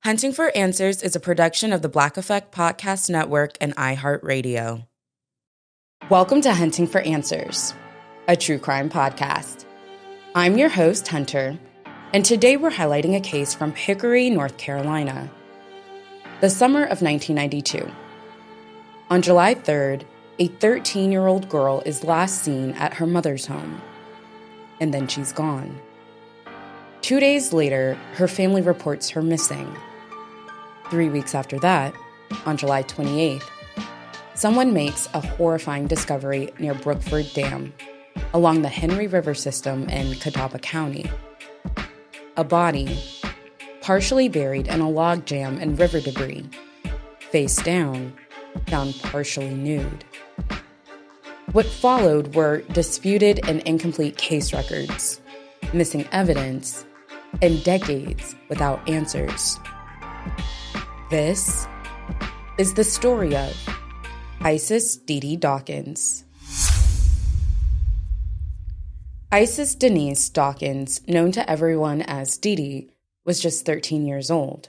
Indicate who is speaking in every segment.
Speaker 1: Hunting for Answers is a production of the Black Effect Podcast Network and iHeartRadio. Welcome to Hunting for Answers, a true crime podcast. I'm your host, Hunter, and today we're highlighting a case from Hickory, North Carolina. The summer of 1992. On July 3rd, a 13-year-old girl is last seen at her mother's home, and then she's gone. 2 days later, her family reports her missing. 3 weeks after that, on July 28th, someone makes a horrifying discovery near Brookford Dam, along the Hickory River system in Catawba County. A body, partially buried in a log jam and river debris, face down, found partially nude. What followed were disputed and incomplete case records, missing evidence, and decades without answers. This is the story of Isis Dee Dee Dawkins. Isis Denise Dawkins, known to everyone as Dee Dee, was just 13 years old.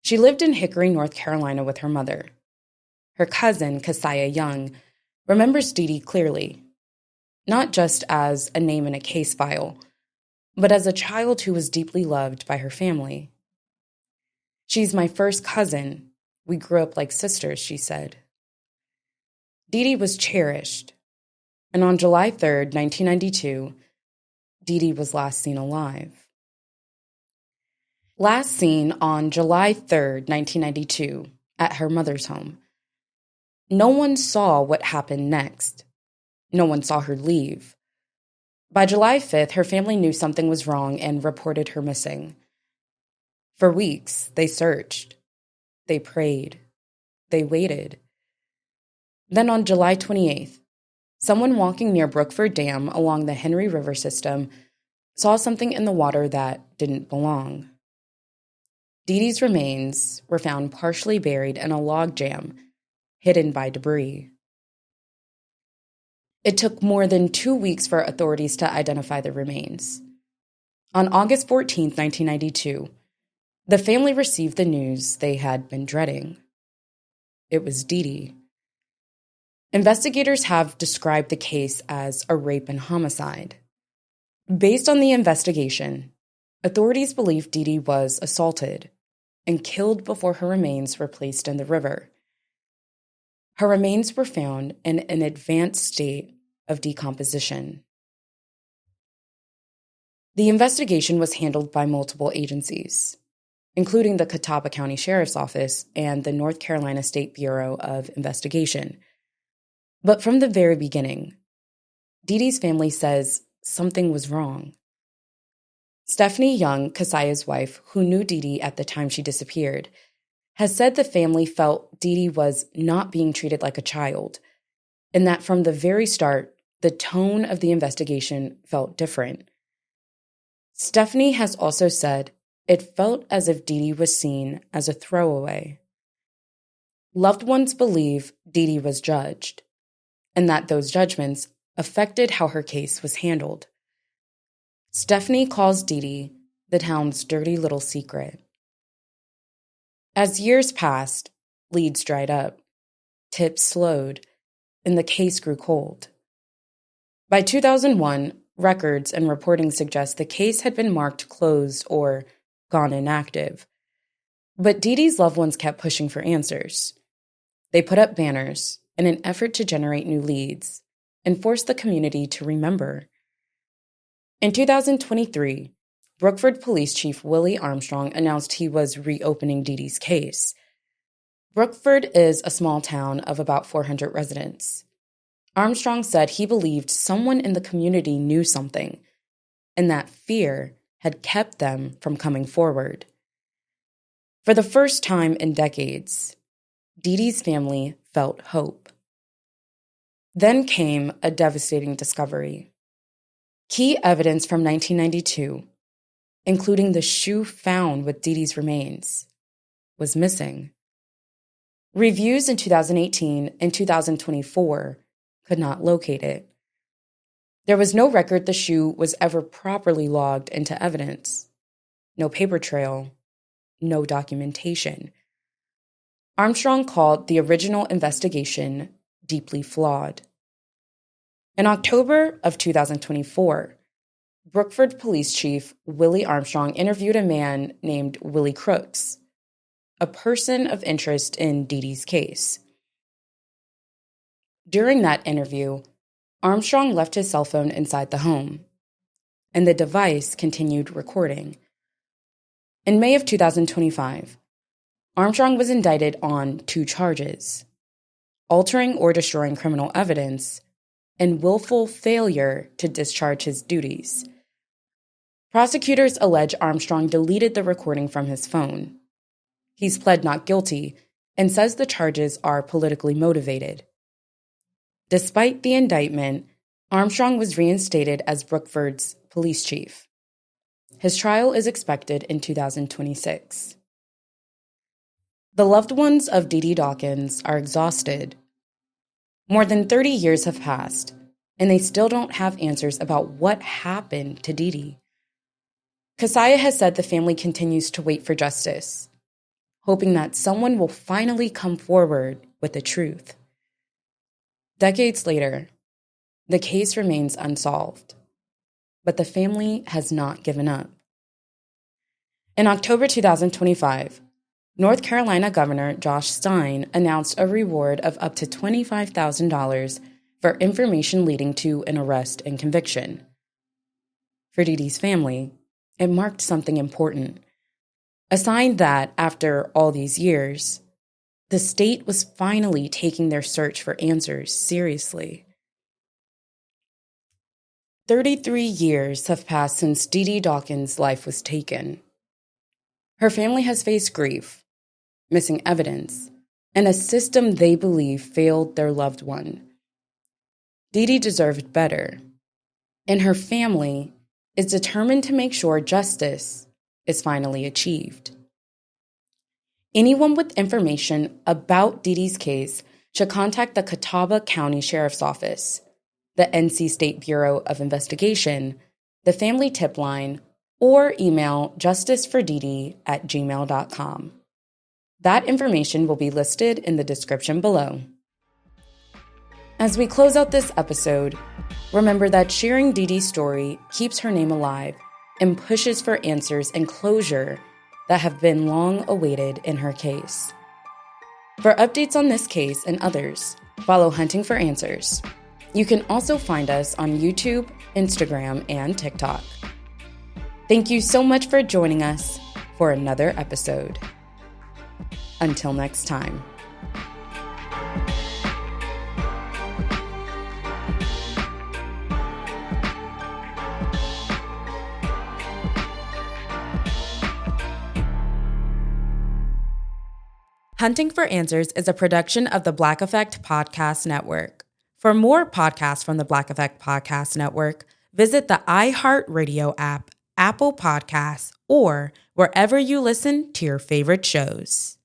Speaker 1: She lived in Hickory, North Carolina with her mother. Her cousin, Keziah Young, remembers Dee Dee clearly, not just as a name in a case file, but as a child who was deeply loved by her family. "She's my first cousin. We grew up like sisters," she said. Dee Dee was cherished, and on July 3rd, 1992, Dee Dee was last seen alive. Last seen on July 3rd, 1992, at her mother's home. No one saw what happened next. No one saw her leave. By July 5th, her family knew something was wrong and reported her missing. For weeks, they searched. They prayed. They waited. Then on July 28th, someone walking near Brookford Dam along the Hickory River system saw something in the water that didn't belong. Dee Dee's remains were found partially buried in a log jam, hidden by debris. It took more than 2 weeks for authorities to identify the remains. On August 14th, 1992, the family received the news they had been dreading. It was Dee Dee. Investigators have described the case as a rape and homicide. Based on the investigation, authorities believe Dee Dee was assaulted and killed before her remains were placed in the river. Her remains were found in an advanced state of decomposition. The investigation was handled by multiple agencies, including the Catawba County Sheriff's Office and the North Carolina State Bureau of Investigation. But from the very beginning, Dee Dee's family says something was wrong. Stephanie Young, Keziah's wife, who knew Dee Dee at the time she disappeared, has said the family felt Dee Dee was not being treated like a child, and that from the very start, the tone of the investigation felt different. Stephanie has also said it felt as if Dee Dee was seen as a throwaway. Loved ones believe Dee Dee was judged, and that those judgments affected how her case was handled. Stephanie calls Dee Dee the town's dirty little secret. As years passed, leads dried up, tips slowed, and the case grew cold. By 2001, records and reporting suggest the case had been marked closed or gone inactive. But Dee Dee's loved ones kept pushing for answers. They put up banners in an effort to generate new leads and force the community to remember. In 2023, Brookford Police Chief Willie Armstrong announced he was reopening Dee Dee's case. Brookford is a small town of about 400 residents. Armstrong said he believed someone in the community knew something, and that fear had kept them from coming forward. For the first time in decades, Dee Dee's family felt hope. Then came a devastating discovery. Key evidence from 1992, including the shoe found with Dee Dee's remains, was missing. Reviews in 2018 and 2024 could not locate it. There was no record the shoe was ever properly logged into evidence. No paper trail, no documentation. Armstrong called the original investigation deeply flawed. In October of 2024, Brookford Police Chief Willie Armstrong interviewed a man named Willie Crooks, a person of interest in Dee Dee's case. During that interview, Armstrong left his cell phone inside the home, and the device continued recording. In May of 2025, Armstrong was indicted on 2 charges: altering or destroying criminal evidence and willful failure to discharge his duties. Prosecutors allege Armstrong deleted the recording from his phone. He's pled not guilty and says the charges are politically motivated. Despite the indictment, Armstrong was reinstated as Brookford's police chief. His trial is expected in 2026. The loved ones of Dee Dee Dawkins are exhausted. More than 30 years have passed, and they still don't have answers about what happened to Dee Dee. Keziah has said the family continues to wait for justice, hoping that someone will finally come forward with the truth. Decades later, the case remains unsolved, but the family has not given up. In October 2025, North Carolina Governor Josh Stein announced a reward of up to $25,000 for information leading to an arrest and conviction. For Dee Dee's family, it marked something important, a sign that, after all these years, the state was finally taking their search for answers seriously. 33 years have passed since Dee Dee Dawkins' life was taken. Her family has faced grief, missing evidence, and a system they believe failed their loved one. Dee Dee deserved better, and her family is determined to make sure justice is finally achieved. Anyone with information about Dee Dee's case should contact the Catawba County Sheriff's Office, the NC State Bureau of Investigation, the Family Tip Line, or email justicefordede@gmail.com. That information will be listed in the description below. As we close out this episode, remember that sharing Dee Dee's story keeps her name alive and pushes for answers and closure that have been long awaited in her case. For updates on this case and others, follow Hunting for Answers. You can also find us on YouTube, Instagram, and TikTok. Thank you so much for joining us for another episode. Until next time. Hunting for Answers is a production of the Black Effect Podcast Network. For more podcasts from the Black Effect Podcast Network, visit the iHeartRadio app, Apple Podcasts, or wherever you listen to your favorite shows.